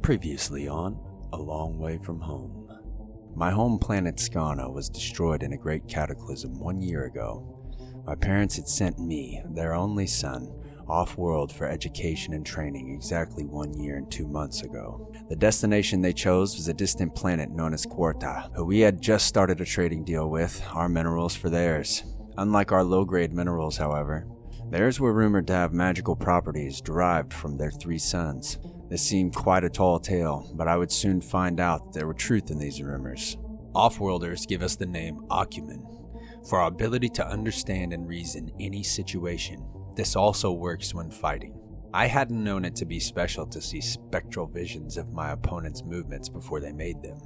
Previously on A Long Way From Home. My home planet Skana was destroyed in a great cataclysm 1 year ago. My parents had sent me, their only son, off-world for education and training exactly 1 year and 2 months ago. The destination they chose was a distant planet known as Quarta, who we had just started a trading deal with, our minerals for theirs. Unlike our low-grade minerals, however, theirs were rumored to have magical properties derived from their 3 sons. This seemed quite a tall tale, but I would soon find out there were truth in these rumors. Off-worlders give us the name Acumen for our ability to understand and reason any situation. This also works when fighting. I hadn't known it to be special to see spectral visions of my opponent's movements before they made them.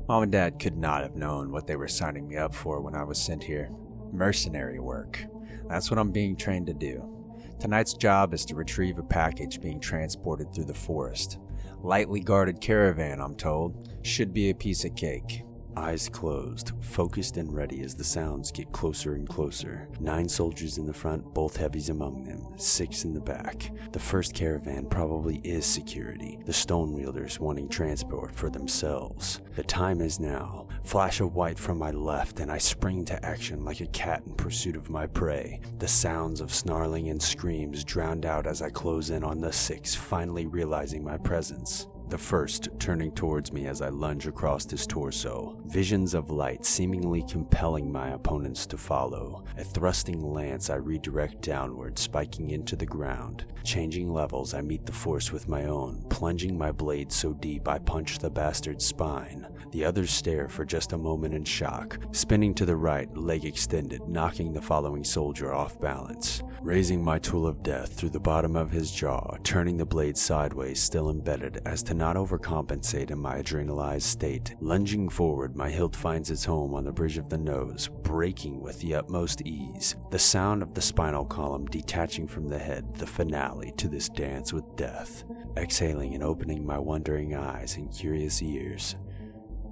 Mom and Dad could not have known what they were signing me up for when I was sent here. Mercenary work. That's what I'm being trained to do. Tonight's job is to retrieve a package being transported through the forest. Lightly guarded caravan, I'm told. Should be a piece of cake. Eyes closed, focused and ready as the sounds get closer and closer. 9 soldiers in the front, both heavies among them, 6 in the back. The first caravan probably is security, the stone wielders wanting transport for themselves. The time is now. Flash of white from my left and I spring to action like a cat in pursuit of my prey. The sounds of snarling and screams drowned out as I close in on the 6, finally realizing my presence. The first turning towards me as I lunge across his torso, visions of light seemingly compelling my opponents to follow. A thrusting lance I redirect downward, spiking into the ground. Changing levels, I meet the force with my own, plunging my blade so deep I punch the bastard's spine. The others stare for just a moment in shock, spinning to the right, leg extended, knocking the following soldier off balance. Raising my tool of death through the bottom of his jaw, turning the blade sideways, still embedded, as to not overcompensate in my adrenalized state. Lunging forward, my hilt finds its home on the bridge of the nose, breaking with the utmost ease. The sound of the spinal column detaching from the head, the finale to this dance with death. Exhaling and opening my wondering eyes and curious ears.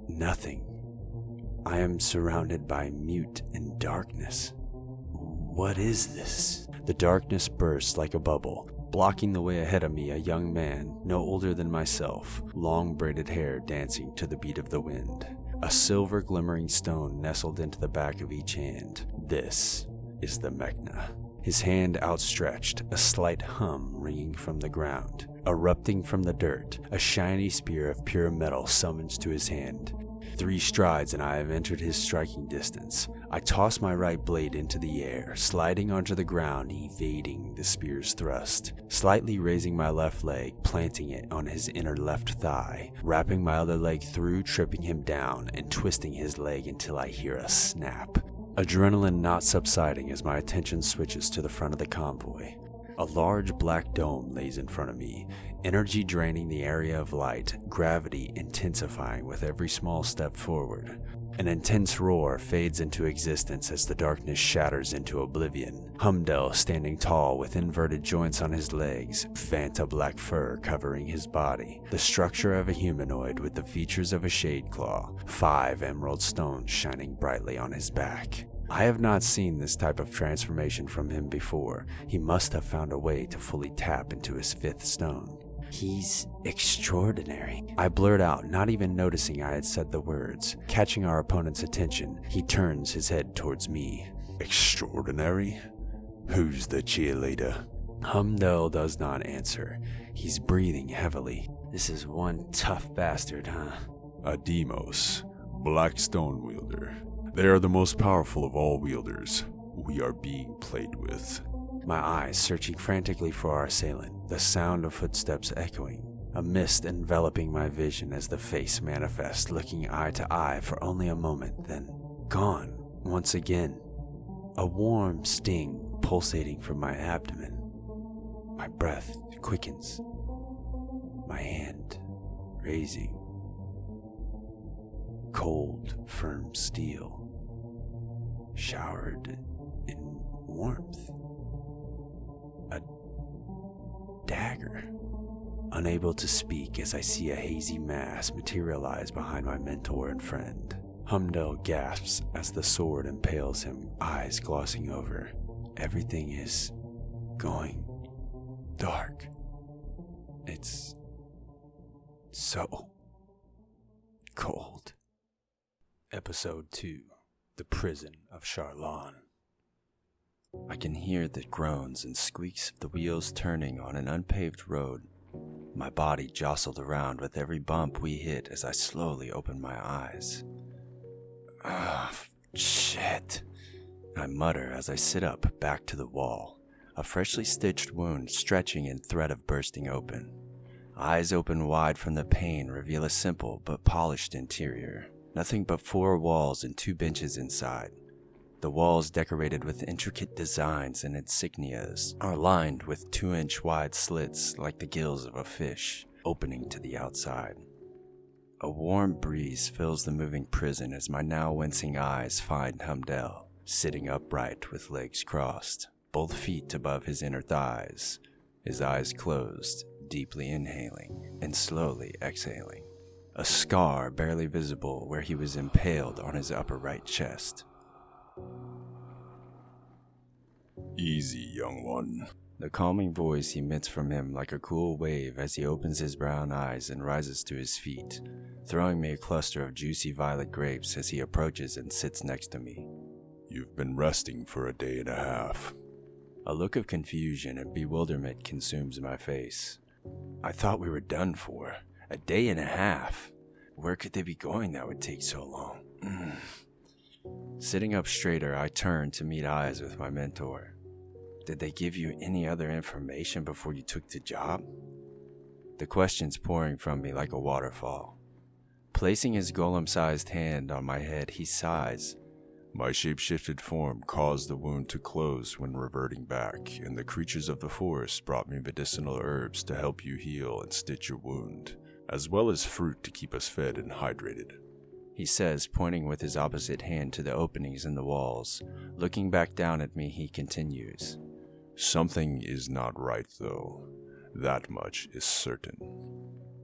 Nothing. I am surrounded by mute and darkness. What is this? The darkness bursts like a bubble. Blocking the way ahead of me, a young man, no older than myself, long braided hair dancing to the beat of the wind. A silver glimmering stone nestled into the back of each hand. This is the Mechna. His hand outstretched, a slight hum ringing from the ground. Erupting from the dirt, a shiny spear of pure metal summons to his hand. 3 strides and I have entered his striking distance. I toss my right blade into the air, sliding onto the ground, evading the spear's thrust. Slightly raising my left leg, planting it on his inner left thigh, wrapping my other leg through, tripping him down, and twisting his leg until I hear a snap. Adrenaline not subsiding as my attention switches to the front of the convoy. A large black dome lays in front of me, energy draining the area of light, gravity intensifying with every small step forward. An intense roar fades into existence as the darkness shatters into oblivion. Humdel standing tall with inverted joints on his legs, Fanta black fur covering his body. The structure of a humanoid with the features of a shadeclaw, 5 emerald stones shining brightly on his back. I have not seen this type of transformation from him before. He must have found a way to fully tap into his 5th stone. He's extraordinary. I blurt out, not even noticing I had said the words. Catching our opponent's attention, he turns his head towards me. Extraordinary? Who's the cheerleader? Humdel does not answer. He's breathing heavily. This is one tough bastard, huh? A Demos, Black Stone Wielder. They are the most powerful of all wielders. We are being played with. My eyes searching frantically for our assailant, the sound of footsteps echoing. A mist enveloping my vision as the face manifests, looking eye to eye for only a moment, then gone once again. A warm sting pulsating from my abdomen. My breath quickens. My hand raising. Cold, firm steel. Showered in warmth. A dagger. Unable to speak as I see a hazy mass materialize behind my mentor and friend. Humdel gasps as the sword impales him, eyes glossing over. Everything is going dark. It's So cold. Episode 2. The Prison of Charlon. I can hear the groans and squeaks of the wheels turning on an unpaved road. My body jostled around with every bump we hit as I slowly opened my eyes. Shit, I mutter as I sit up back to the wall, a freshly stitched wound stretching in threat of bursting open. Eyes open wide from the pain reveal a simple but polished interior. Nothing but 4 walls and 2 benches inside. The walls, decorated with intricate designs and insignias, are lined with 2-inch wide slits like the gills of a fish, opening to the outside. A warm breeze fills the moving prison as my now wincing eyes find Hamdel, sitting upright with legs crossed, both feet above his inner thighs, his eyes closed, deeply inhaling and slowly exhaling. A scar barely visible where he was impaled on his upper right chest. Easy, young one. The calming voice emits from him like a cool wave as he opens his brown eyes and rises to his feet, throwing me a cluster of juicy violet grapes as he approaches and sits next to me. You've been resting for a day and a half. A look of confusion and bewilderment consumes my face. I thought we were done for. A day and a half? Where could they be going that would take so long? Sitting up straighter, I turn to meet eyes with my mentor. Did they give you any other information before you took the job? The questions pouring from me like a waterfall. Placing his golem-sized hand on my head, he sighs. My shape-shifted form caused the wound to close when reverting back, and the creatures of the forest brought me medicinal herbs to help you heal and stitch your wound, as well as fruit to keep us fed and hydrated. He says, pointing with his opposite hand to the openings in the walls. Looking back down at me, he continues. Something is not right, though. That much is certain.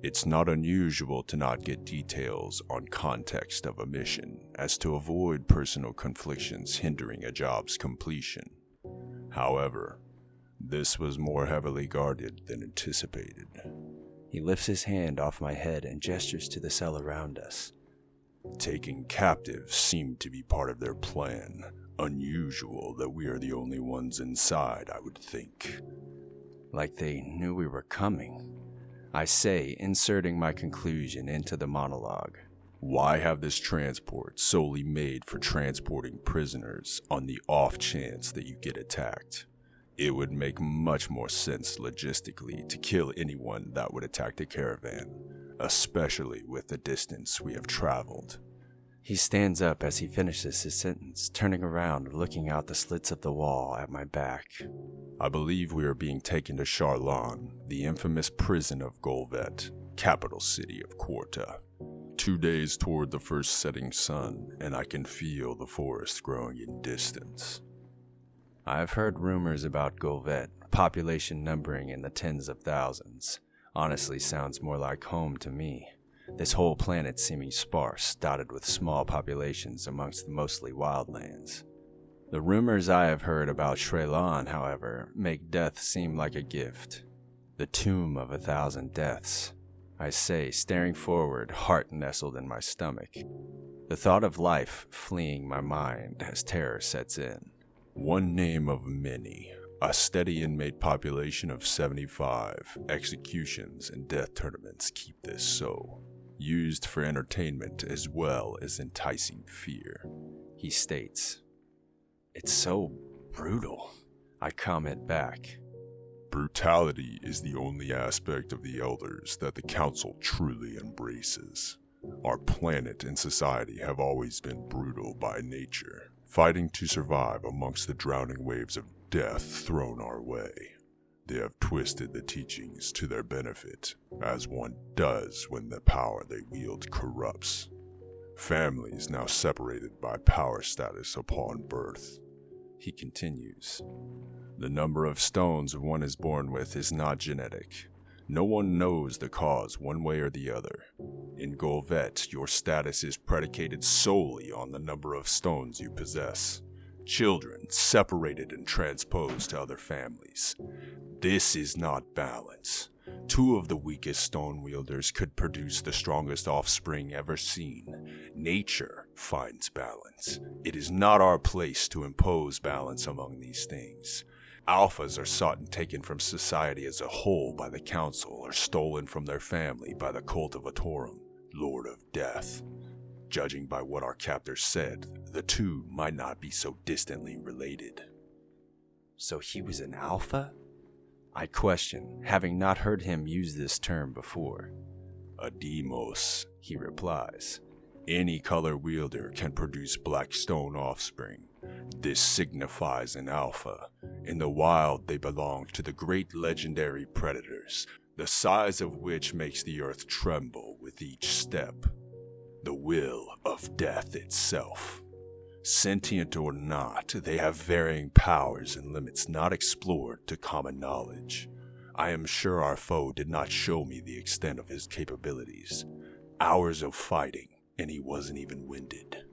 It's not unusual to not get details on context of a mission, as to avoid personal conflicts hindering a job's completion. However, this was more heavily guarded than anticipated. He lifts his hand off my head and gestures to the cell around us. Taking captives seemed to be part of their plan. Unusual that we are the only ones inside, I would think. Like they knew we were coming, I say, inserting my conclusion into the monologue. Why have this transport solely made for transporting prisoners on the off chance that you get attacked? It would make much more sense logistically to kill anyone that would attack the caravan, especially with the distance we have traveled. He stands up as he finishes his sentence, turning around, looking out the slits of the wall at my back. I believe we are being taken to Charlon, the infamous prison of Golvet, capital city of Quarta. 2 days toward the first setting sun, and I can feel the forest growing in distance. I've heard rumors about Golvet, population numbering in the tens of thousands. Honestly, sounds more like home to me. This whole planet seeming sparse, dotted with small populations amongst the mostly wildlands. The rumors I have heard about Shrelon, however, make death seem like a gift. The tomb of 1,000 deaths, I say, staring forward, heart nestled in my stomach. The thought of life fleeing my mind as terror sets in. One name of many. A steady inmate population of 75. Executions and death tournaments keep this so. Used for entertainment as well as enticing fear. He states. It's so brutal, I comment back. Brutality is the only aspect of the elders that the council truly embraces. Our planet and society have always been brutal by nature, fighting to survive amongst the drowning waves of death thrown our way. They have twisted the teachings to their benefit, as one does when the power they wield corrupts. Families now separated by power status upon birth. He continues. The number of stones one is born with is not genetic. No one knows the cause one way or the other. In Golvet, your status is predicated solely on the number of stones you possess. Children separated and transposed to other families. This is not balance. Two of the weakest stone wielders could produce the strongest offspring ever seen. Nature finds balance. It is not our place to impose balance among these things. Alphas are sought and taken from society as a whole by the council, or stolen from their family by the cult of Atorum, Lord of Death. Judging by what our captor said, the two might not be so distantly related. So he was an alpha? I question, having not heard him use this term before. A demos, he replies. Any color wielder can produce black stone offspring. This signifies an alpha. In the wild, they belong to the great legendary predators, the size of which makes the earth tremble with each step. The will of death itself. Sentient or not, they have varying powers and limits not explored to common knowledge. I am sure our foe did not show me the extent of his capabilities. Hours of fighting, and he wasn't even winded.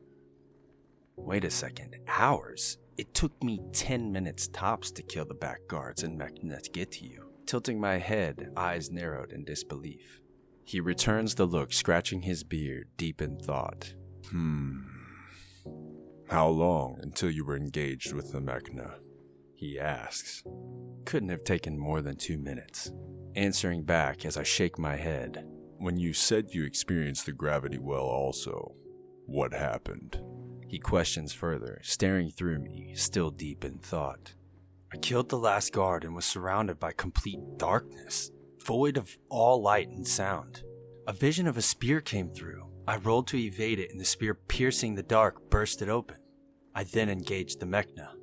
Wait a second, hours? It took me 10 minutes tops to kill the back guards and Mechna to get to you. Tilting my head, eyes narrowed in disbelief. He returns the look, scratching his beard, deep in thought. How long until you were engaged with the Mechna? He asks. Couldn't have taken more than 2 minutes. Answering back as I shake my head. When you said you experienced the gravity well also, what happened? He questions further, staring through me, still deep in thought. I killed the last guard and was surrounded by complete darkness, void of all light and sound. A vision of a spear came through. I rolled to evade it, and the spear, piercing the dark, bursted open. I then engaged the Mechna,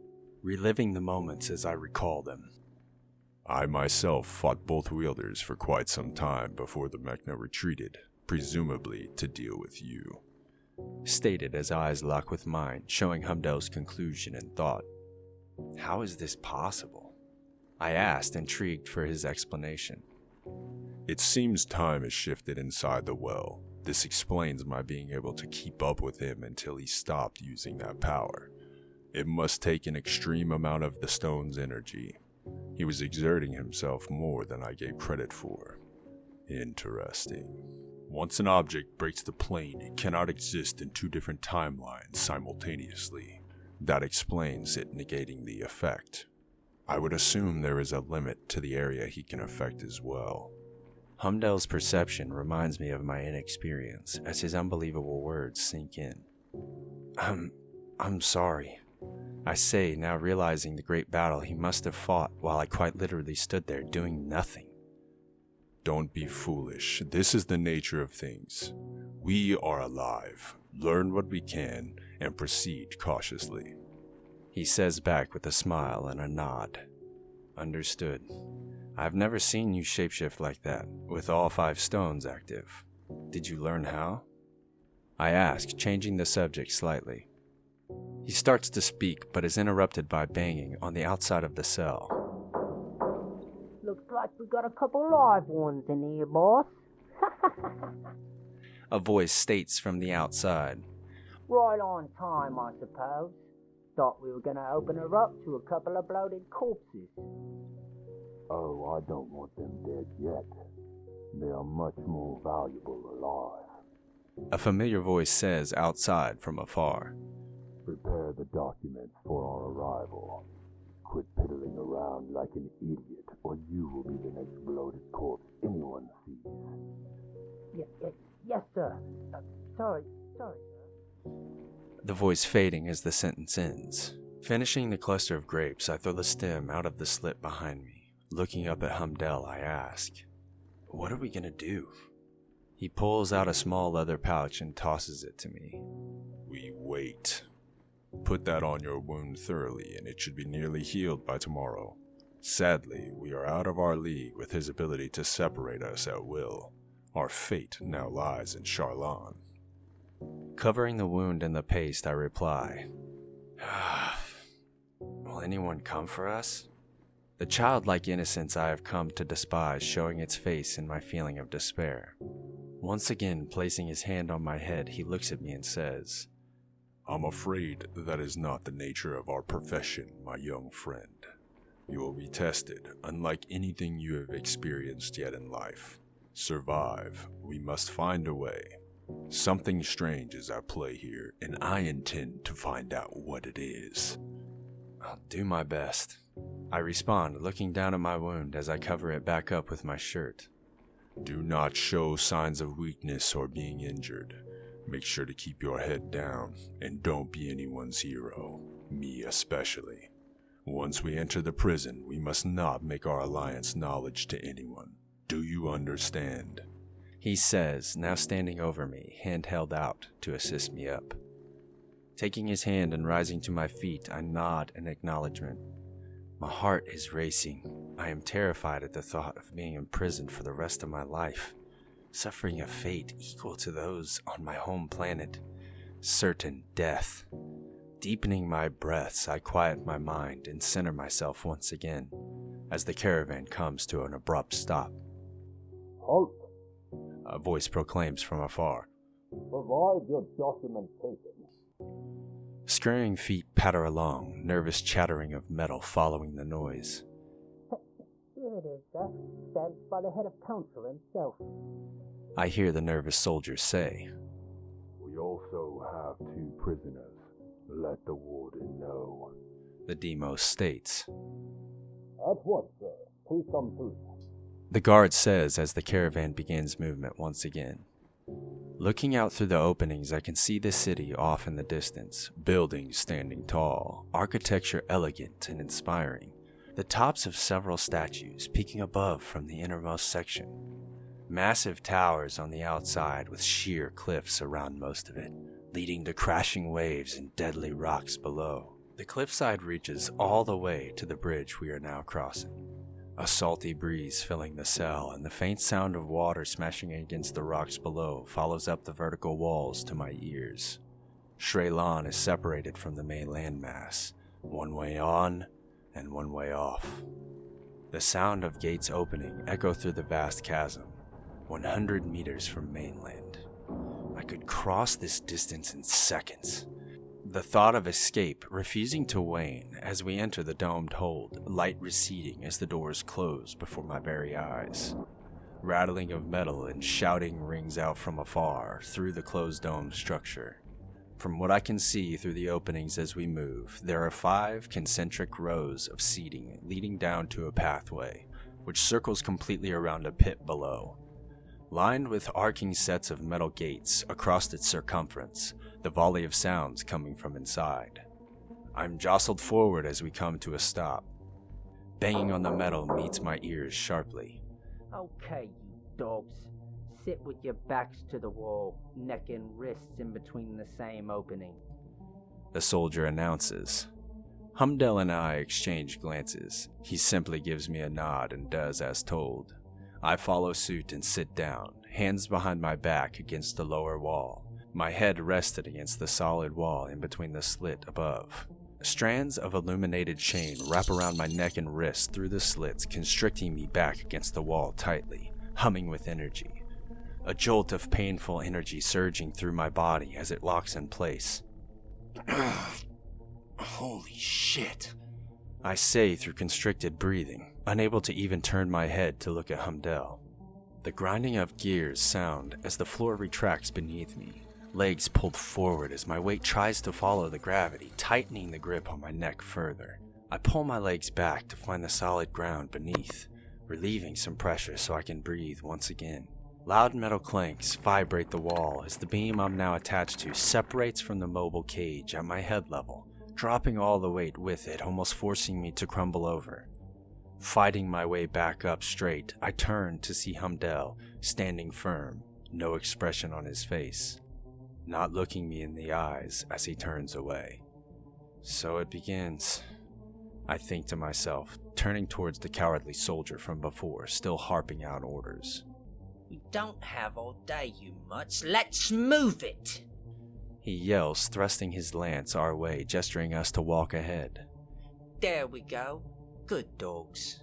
reliving the moments as I recall them. I myself fought both wielders for quite some time before the Mechna retreated, presumably to deal with you. Stated as eyes lock with mine, showing Humdel's conclusion and thought. How is this possible? I asked, intrigued for his explanation. It seems time has shifted inside the well. This explains my being able to keep up with him until he stopped using that power. It must take an extreme amount of the stone's energy. He was exerting himself more than I gave credit for. Interesting. Once an object breaks the plane, it cannot exist in two different timelines simultaneously. That explains it negating the effect. I would assume there is a limit to the area he can affect as well. Humdel's perception reminds me of my inexperience as his unbelievable words sink in. I'm sorry, I say, now realizing the great battle he must have fought while I quite literally stood there doing nothing. Don't be foolish. This is the nature of things. We are alive. Learn what we can and proceed cautiously. He says back with a smile and a nod. Understood. I've never seen you shapeshift like that, with all 5 stones active. Did you learn how? I ask, changing the subject slightly. He starts to speak, but is interrupted by banging on the outside of the cell. Looks like we got a couple live ones in here, boss. A voice states from the outside. Right on time, I suppose. Thought we were gonna open her up to a couple of bloated corpses. Oh, I don't want them dead yet. They are much more valuable alive. A familiar voice says outside from afar. Prepare the documents for our arrival. Quit piddling around like an idiot, or you will be the next bloated corpse anyone sees. Yes, sir. Sorry, sir. The voice fading as the sentence ends. Finishing the cluster of grapes, I throw the stem out of the slit behind me. Looking up at Humdel, I ask, what are we gonna do? He pulls out a small leather pouch and tosses it to me. We wait. Put that on your wound thoroughly, and it should be nearly healed by tomorrow. Sadly, we are out of our league with his ability to separate us at will. Our fate now lies in Charlan. Covering the wound in the paste, I reply, will anyone come for us? The childlike innocence I have come to despise showing its face in my feeling of despair. Once again, placing his hand on my head, he looks at me and says, I'm afraid that is not the nature of our profession, my young friend. You will be tested, unlike anything you have experienced yet in life. Survive. We must find a way. Something strange is at play here, and I intend to find out what it is. I'll do my best. I respond, looking down at my wound as I cover it back up with my shirt. Do not show signs of weakness or being injured. Make sure to keep your head down, and don't be anyone's hero, me especially. Once we enter the prison, we must not make our alliance knowledge to anyone. Do you understand? He says, now standing over me, hand held out to assist me up. Taking his hand and rising to my feet, I nod in acknowledgement. My heart is racing. I am terrified at the thought of being imprisoned for the rest of my life, suffering a fate equal to those on my home planet. Certain death. Deepening my breaths, I quiet my mind and center myself once again as the caravan comes to an abrupt stop. Halt! A voice proclaims from afar. Provide your documentation. Scurrying feet patter along, nervous chattering of metal following the noise. Here it is, sir. Stamped by the head of council himself. I hear the nervous soldier say. We also have 2 prisoners. Let the warden know. The Demos states. At once, sir. Please come through. The guard says as the caravan begins movement once again. Looking out through the openings, I can see the city off in the distance, buildings standing tall, architecture elegant and inspiring, the tops of several statues peeking above from the innermost section. Massive towers on the outside with sheer cliffs around most of it, leading to crashing waves and deadly rocks below. The cliffside reaches all the way to the bridge we are now crossing. A salty breeze filling the cell, and the faint sound of water smashing against the rocks below follows up the vertical walls to my ears. Sri Lan is separated from the main landmass, one way on and one way off. The sound of gates opening echo through the vast chasm, 100 meters from mainland. I could cross this distance in seconds. The thought of escape refusing to wane as we enter the domed hold, light receding as the doors close before my very eyes. Rattling of metal and shouting rings out from afar through the closed dome structure. From what I can see through the openings as we move, there are 5 concentric rows of seating leading down to a pathway, which circles completely around a pit below. Lined with arcing sets of metal gates across its circumference, the volley of sounds coming from inside. I'm jostled forward as we come to a stop. Banging on the metal meets my ears sharply. Okay, you dogs. Sit with your backs to the wall, neck and wrists in between the same opening. The soldier announces. Humdell and I exchange glances. He simply gives me a nod and does as told. I follow suit and sit down, hands behind my back against the lower wall, my head rested against the solid wall in between the slit above. Strands of illuminated chain wrap around my neck and wrist through the slits, constricting me back against the wall tightly, humming with energy. A jolt of painful energy surging through my body as it locks in place. Holy shit, I say through constricted breathing, unable to even turn my head to look at Humdell. The grinding of gears sound as the floor retracts beneath me, legs pulled forward as my weight tries to follow the gravity, tightening the grip on my neck further. I pull my legs back to find the solid ground beneath, relieving some pressure so I can breathe once again. Loud metal clanks vibrate the wall as the beam I'm now attached to separates from the mobile cage at my head level, dropping all the weight with it, almost forcing me to crumble over. Fighting my way back up straight, I turn to see Humdell standing firm, no expression on his face, not looking me in the eyes as he turns away. So it begins, I think to myself, turning towards the cowardly soldier from before, still harping out orders. We don't have all day, you mutts. Let's move it! He yells, thrusting his lance our way, gesturing us to walk ahead. There we go. Good dogs.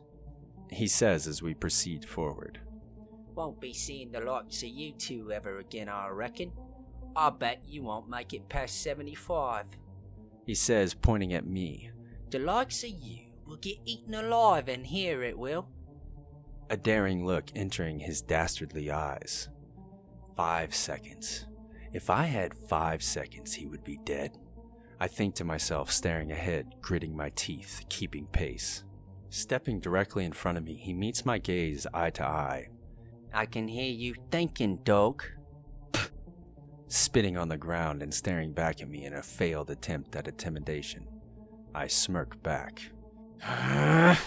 He says as we proceed forward. Won't be seeing the likes of you two ever again, I reckon. I bet you won't make it past 75. He says, pointing at me. The likes of you We'll get eaten alive in here, it will. A daring look entering his dastardly eyes. 5 seconds. If I had 5 seconds, he would be dead. I think to myself, staring ahead, gritting my teeth, keeping pace. Stepping directly in front of me, he meets my gaze eye to eye. I can hear you thinking, dog. Spitting on the ground and staring back at me in a failed attempt at intimidation. I smirk back. How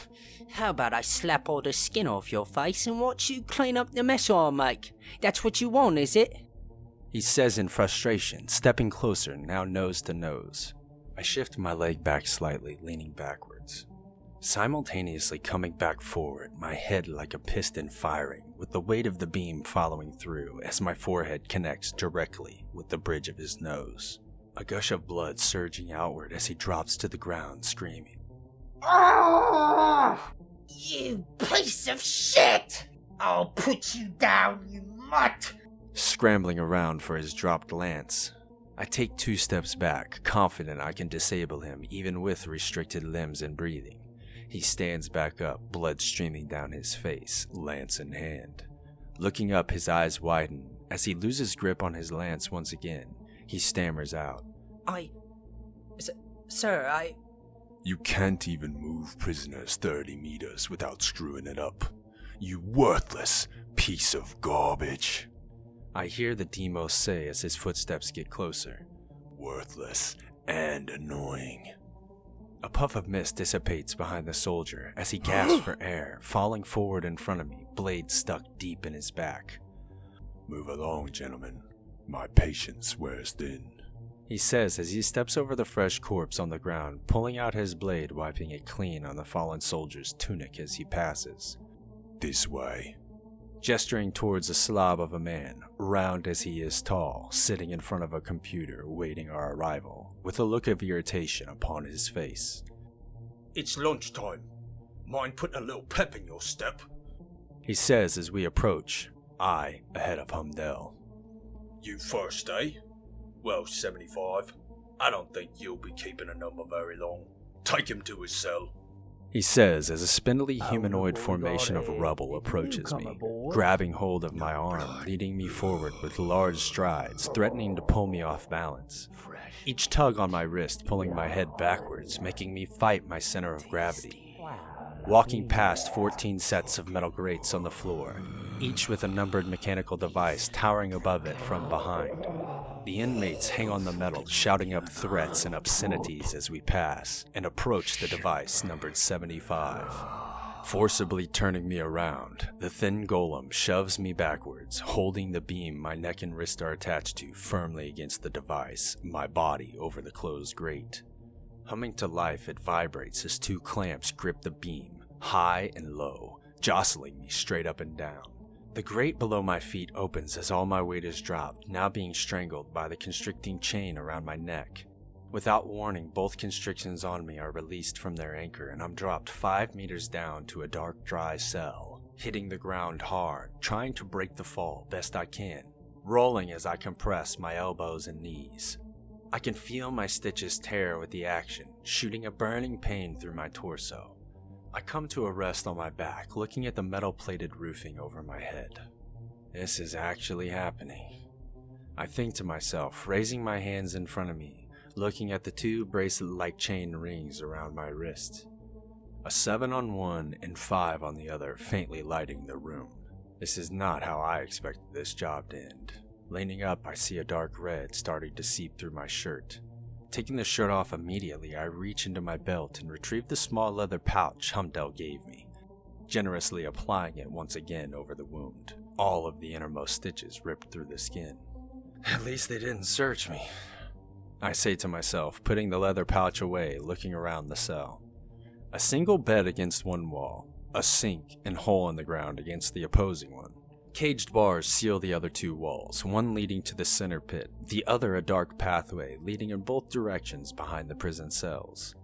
about I slap all the skin off your face and watch you clean up the mess I make? That's what you want, is it? He says in frustration, stepping closer, now nose to nose. I shift my leg back slightly, leaning backwards. Simultaneously coming back forward, my head like a piston firing, with the weight of the beam following through as my forehead connects directly with the bridge of his nose. A gush of blood surging outward as he drops to the ground, screaming. Oh, you piece of shit! I'll put you down, you mutt! Scrambling around for his dropped lance. I take 2 steps back, confident I can disable him even with restricted limbs and breathing. He stands back up, blood streaming down his face, lance in hand. Looking up, his eyes widen. As he loses grip on his lance once again, he stammers out. Sir, You can't even move prisoners 30 meters without screwing it up. You worthless piece of garbage. I hear the Demos say as his footsteps get closer. Worthless and annoying. A puff of mist dissipates behind the soldier as he gasps for air, falling forward in front of me, blade stuck deep in his back. Move along, gentlemen. My patience wears thin. He says as he steps over the fresh corpse on the ground, pulling out his blade, wiping it clean on the fallen soldier's tunic as he passes. This way. Gesturing towards a slob of a man, round as he is tall, sitting in front of a computer waiting our arrival, with a look of irritation upon his face. It's lunchtime. Mind putting a little pep in your step? He says as we approach, I ahead of Humdell. You first, eh? Well, 75. I don't think you'll be keeping a number very long. Take him to his cell. He says as a spindly humanoid formation of rubble approaches me, grabbing hold of my arm, leading me forward with large strides, threatening to pull me off balance. Each tug on my wrist pulling my head backwards, making me fight my center of gravity. Walking past 14 sets of metal grates on the floor, each with a numbered mechanical device towering above it from behind. The inmates hang on the metal, shouting up threats and obscenities as we pass, and approach the device numbered 75. Forcibly turning me around, the thin golem shoves me backwards, holding the beam my neck and wrist are attached to firmly against the device, my body over the closed grate. Humming to life, it vibrates as 2 clamps grip the beam, high and low, jostling me straight up and down. The grate below my feet opens as all my weight is dropped, now being strangled by the constricting chain around my neck. Without warning, both constrictions on me are released from their anchor and I'm dropped 5 meters down to a dark, dry cell, hitting the ground hard, trying to break the fall best I can, rolling as I compress my elbows and knees. I can feel my stitches tear with the action, shooting a burning pain through my torso. I come to a rest on my back, looking at the metal-plated roofing over my head. This is actually happening. I think to myself, raising my hands in front of me, looking at the 2 bracelet-like chain rings around my wrist. A 7 on one and 5 on the other, faintly lighting the room. This is not how I expected this job to end. Leaning up, I see a dark red starting to seep through my shirt. Taking the shirt off immediately, I reach into my belt and retrieve the small leather pouch Humdell gave me, generously applying it once again over the wound. All of the innermost stitches ripped through the skin. At least they didn't search me, I say to myself, putting the leather pouch away, looking around the cell. A single bed against one wall, a sink and hole in the ground against the opposing one. Caged bars seal the other 2 walls, one leading to the center pit, the other a dark pathway leading in both directions behind the prison cells.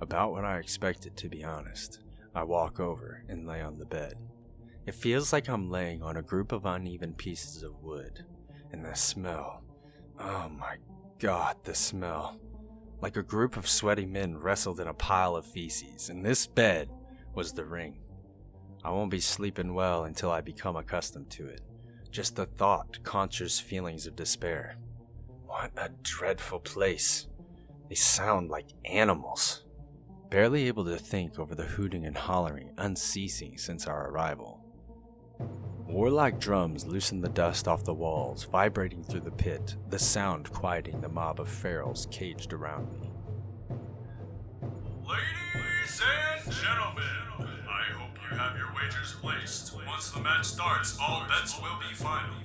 About what I expected, to be honest. I walk over and lay on the bed. It feels like I'm laying on a group of uneven pieces of wood, and the smell, oh my God, the smell. like a group of sweaty men wrestled in a pile of feces, and this bed was the ring. I won't be sleeping well until I become accustomed to it. Just the thought conjures feelings of despair. What a dreadful place. They sound like animals. Barely able to think over the hooting and hollering unceasing since our arrival. Warlike drums loosened the dust off the walls, vibrating through the pit, the sound quieting the mob of ferals caged around me. Ladies and gentlemen, I hope you have your wagers placed. Once the match starts, all bets will be final.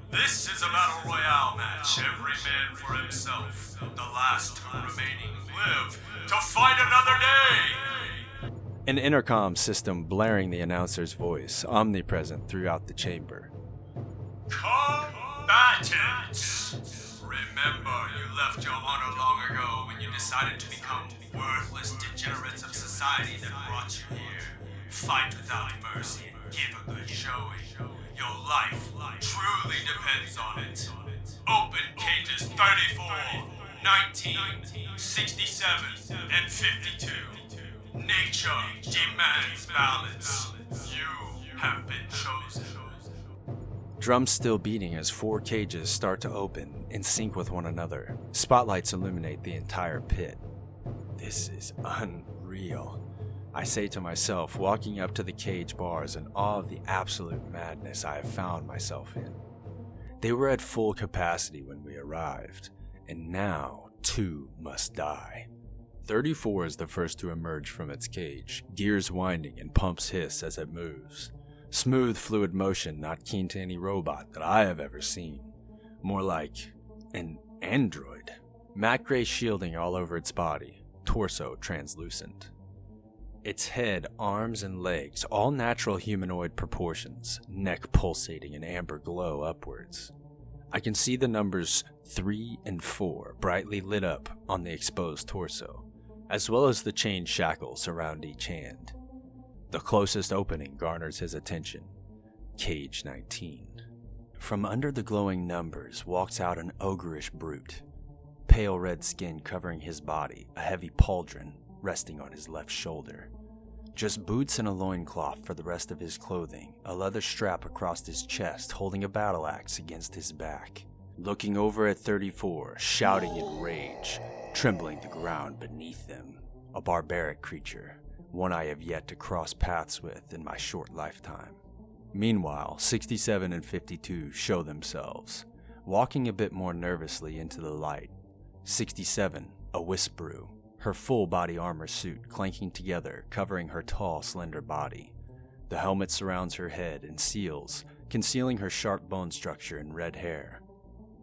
This is a battle royale match, every man for himself. The last two remaining live to fight another day! An intercom system blaring the announcer's voice, omnipresent throughout the chamber. Combatants! Remember, you left your honor long ago when you decided to become worthless degenerates of society that brought you here. Fight without mercy and give a good showing. Your life truly depends on it. Open cages 34, 19, 67, and 52. Nature demands balance. You have been chosen. Drums still beating as 4 cages start to open, in sync with one another. Spotlights illuminate the entire pit. This is unreal. I say to myself, walking up to the cage bars in awe of the absolute madness I have found myself in. They were at full capacity when we arrived, and now 2 must die. 34 is the first to emerge from its cage, gears winding and pumps hiss as it moves. Smooth, fluid motion not keen to any robot that I have ever seen. More like an android. Matte gray shielding all over its body, torso translucent. Its head, arms, and legs, all natural humanoid proportions, neck pulsating in amber glow upwards. I can see the numbers 3 and 4 brightly lit up on the exposed torso, as well as the chain shackles around each hand. The closest opening garners his attention. Cage 19. From under the glowing numbers walks out an ogreish brute. Pale red skin covering his body, a heavy pauldron resting on his left shoulder. Just boots and a loincloth for the rest of his clothing, a leather strap across his chest holding a battle axe against his back. Looking over at 34, shouting in rage, trembling the ground beneath them. A barbaric creature, one I have yet to cross paths with in my short lifetime. Meanwhile, 67 and 52 show themselves, walking a bit more nervously into the light. 67, a Whisperu, her full body armor suit clanking together, covering her tall, slender body. The helmet surrounds her head and seals, concealing her sharp bone structure and red hair.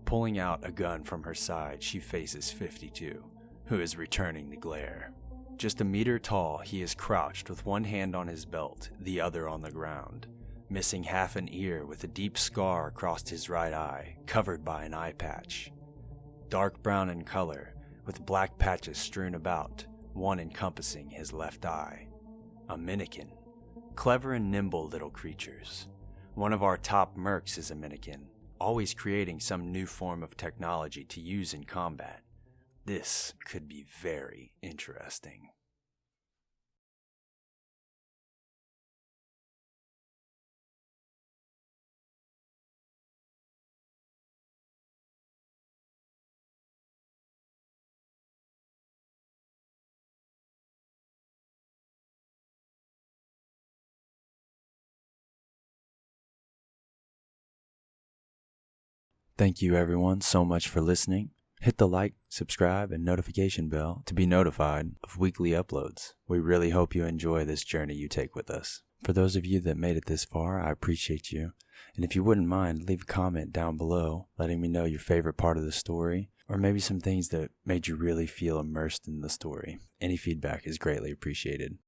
Pulling out a gun from her side, she faces 52, who is returning the glare. Just a meter tall, he is crouched with one hand on his belt, the other on the ground, missing half an ear with a deep scar across his right eye, covered by an eye patch. Dark brown in color, with black patches strewn about, one encompassing his left eye. A Minikin. Clever and nimble little creatures. One of our top mercs is a Minikin, always creating some new form of technology to use in combat. This could be very interesting. Thank you everyone so much for listening. Hit the like, subscribe, and notification bell to be notified of weekly uploads. We really hope you enjoy this journey you take with us. For those of you that made it this far, I appreciate you. And if you wouldn't mind, leave a comment down below letting me know your favorite part of the story, or maybe some things that made you really feel immersed in the story. Any feedback is greatly appreciated.